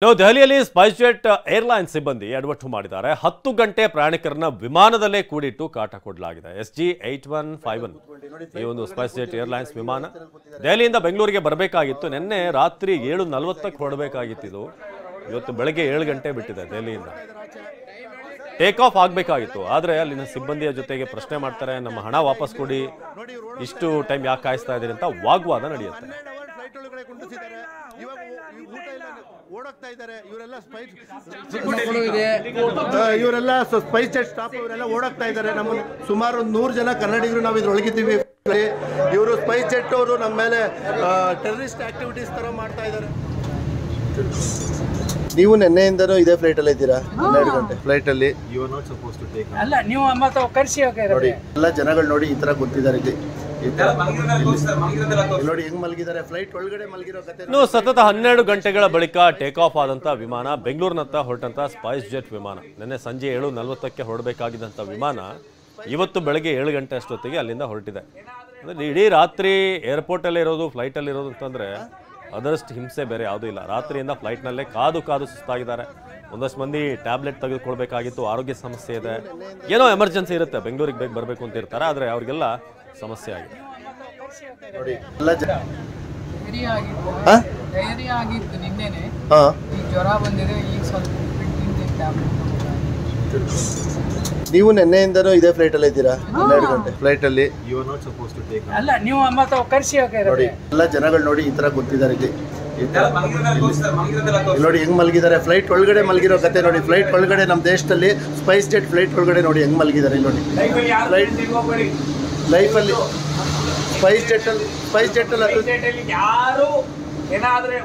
ದೆಹಲಿಯಲ್ಲಿ Spice jet airlines ಸಿಬ್ಬಂದಿ ಎಡವಟ್ಟು ಮಾಡಿದ್ದಾರೆ. 10 ಗಂಟೆ ಪ್ರಯಾಣಿಕರನ್ನ ವಿಮಾನದಲ್ಲೇ ಕೂಡಿಟ್ಟು ಕಾಟ ಕೊಡಲಾಗಿದೆ. SG8151 ಈ ಒಂದು ಸ್ಪೈಸ್ ಜೆಟ್ ಏರ್ಲೈನ್ಸ್ ವಿಮಾನ ದೆಹಲಿಯಿಂದ ಬೆಂಗಳೂರಿಗೆ ಬರಬೇಕಾಗಿತ್ತು. ನಿನ್ನೆ ರಾತ್ರಿ 7:40ಕ್ಕೆ ಹೊರಡಬೇಕಾಗಿತ್ತು. ಇದು ಇವತ್ತು ಬೆಳಗ್ಗೆ 7 ಗಂಟೆ ಬಿಟ್ಟಿದೆ. ದೆಹಲಿಯಿಂದ ಟೇಕ್ ಆಫ್ ಆಗಬೇಕಾಗಿತ್ತು. ಆದರೆ ಅಲ್ಲಿನ ಸಿಬ್ಬಂದಿಯ ಜೊತೆಗೆ ಪ್ರಶ್ನೆ ಮಾಡ್ತಾರೆ, ನಮ್ಮ ಹಣ ವಾಪಸ್ ಕೊಡಿ, ಇಷ್ಟು ಟೈಮ್ ಯಾಕೆ ಕಾಯಿಸ್ತಾ ಇದ್ದೀರಿ ಅಂತ ವಾಗ್ವಾದ ನಡೆಯುತ್ತೆ. ಇವರೆಲ್ಲ ಸ್ಪೈಸ್ ಜೆಟ್ ಸ್ಟಾಫ್ ಇವರೆಲ್ಲ ಓಡಾಕ್ತಾ ಇದ್ದಾರೆ. ನಮ್ಮ ಸುಮಾರು 100 ಜನ ಕನ್ನಡಿಗರು ನಾವು ಇದ್ರೊಳಗಿದ್ದೀವಿ. ಇವರು ಸ್ಪೈಸ್ ಜೆಟ್ ಅವರು ನಮ್ಮ ಮೇಲೆ ಟೆರರಿಸ್ಟ್ ಆಕ್ಟಿವಿಟೀಸ್ ತರ ಮಾಡ್ತಾ ಇದ್ದಾರೆ. ನೀವು ನಿನ್ನೆಯಿಂದನೂ ಇದೇ ಫ್ಲೈಟ್ ಅಲ್ಲಿ ಇದ್ದೀರಾ? 12 ಗಂಟೆ ಫ್ಲೈಟ್ ಅಲ್ಲಿ ಅಲ್ಲ, ನೀವು ಕರ್ಸಿ ನೋಡಿ ಎಲ್ಲ ಜನಗಳು ನೋಡಿ ಈ ತರ ಗೊತ್ತಿದ್ದಾರೆ. ನೋಡಿ ಹೆಂಗ್ ಮಲಗಿದ್ದಾರೆ, ಫ್ಲೈಟ್ ಒಳಗಡೆ ಮಲಗಿರೋ ಕತೆ. ಸತತ 12 ಗಂಟೆಗಳ ಬಳಿಕ ಟೇಕ್ ಆಫ್ ಆದಂತ ವಿಮಾನ ಬೆಂಗಳೂರಿನತ್ತ ಹೊರಟಂತ ಸ್ಪೈಸ್ ಜೆಟ್ ವಿಮಾನ ನಿನ್ನೆ ಸಂಜೆ 7:40ಕ್ಕೆ ಹೊರಡಬೇಕಾಗಿದ್ದಂಥ ವಿಮಾನ ಇವತ್ತು ಬೆಳಗ್ಗೆ 7 ಗಂಟೆ ಅಷ್ಟೊತ್ತಿಗೆ ಅಲ್ಲಿಂದ ಹೊರಟಿದೆ. ಅಂದ್ರೆ ಇಡೀ ರಾತ್ರಿ ಏರ್ಪೋರ್ಟಲ್ಲೇ ಇರೋದು, ಫ್ಲೈಟಲ್ಲಿ ಇರೋದು ಅಂತಂದ್ರೆ ಅದರಷ್ಟು ಹಿಂಸೆ ಬೇರೆ ಯಾವುದೂ ಇಲ್ಲ. ರಾತ್ರಿಯಿಂದ ಫ್ಲೈಟ್ನಲ್ಲೇ ಕಾದು ಸುಸ್ತಾಗಿದ್ದಾರೆ. ಒಂದಷ್ಟು ಮಂದಿ ಟ್ಯಾಬ್ಲೆಟ್ ತೆಗೆದುಕೊಳ್ಬೇಕಾಗಿತ್ತು, ಆರೋಗ್ಯ ಸಮಸ್ಯೆ ಇದೆ, ಏನೋ ಎಮರ್ಜೆನ್ಸಿ ಇರುತ್ತೆ, ಬೆಂಗಳೂರಿಗೆ ಬೇಗ ಬರಬೇಕು ಅಂತ ಇರ್ತಾರೆ. ಆದರೆ ಅವ್ರಿಗೆಲ್ಲ ಸಮಸ್ಯೆ ಆಗಿದೆ. ನೋಡಿ ಎಲ್ಲ ನಿನ್ನೆನೆ ಜ್ವರ ಬಂದಿದೆ, ಈಗ ಸ್ವಲ್ಪ ನೀವು ನಿನ್ನೆಯಿಂದನೂ ಇದೇ ಫ್ಲೈಟ್ ಅಲ್ಲಿ ಇದ್ದೀರಾ? 12 ಗಂಟೆ ಫ್ಲೈಟ್ ಅಲ್ಲಿ ಅಲ್ಲ, ನೀವು ಕರ್ಸಿ ನೋಡಿ ಎಲ್ಲ ಜನಗಳು ನೋಡಿ ಈ ತರ ಗೊತ್ತಿದ್ದಾರೆ. ನೋಡಿ ಹೆಂಗ್ ಮಲಗಿದ್ದಾರೆ, ಫ್ಲೈಟ್ ಒಳಗಡೆ ಮಲಗಿರೋ ಕತೆ. ನೋಡಿ ಫ್ಲೈಟ್ ಒಳಗಡೆ ನಮ್ಮ ದೇಶದಲ್ಲಿ ಸ್ಪೈಸ್ ಜೆಟ್ ಫ್ಲೈಟ್ ಒಳಗಡೆ ನೋಡಿ ಹೆಂಗ್ ಮಲಗಿದ್ದಾರೆ. ನೋಡಿ ಫ್ಲೈಟ್ ಲೈಫಲ್ಲಿ ಸ್ಪೈಸ್ ಜೆಟ್ ಅಲ್ಲಿ ಯಾರು ಏನಾದ್ರೆ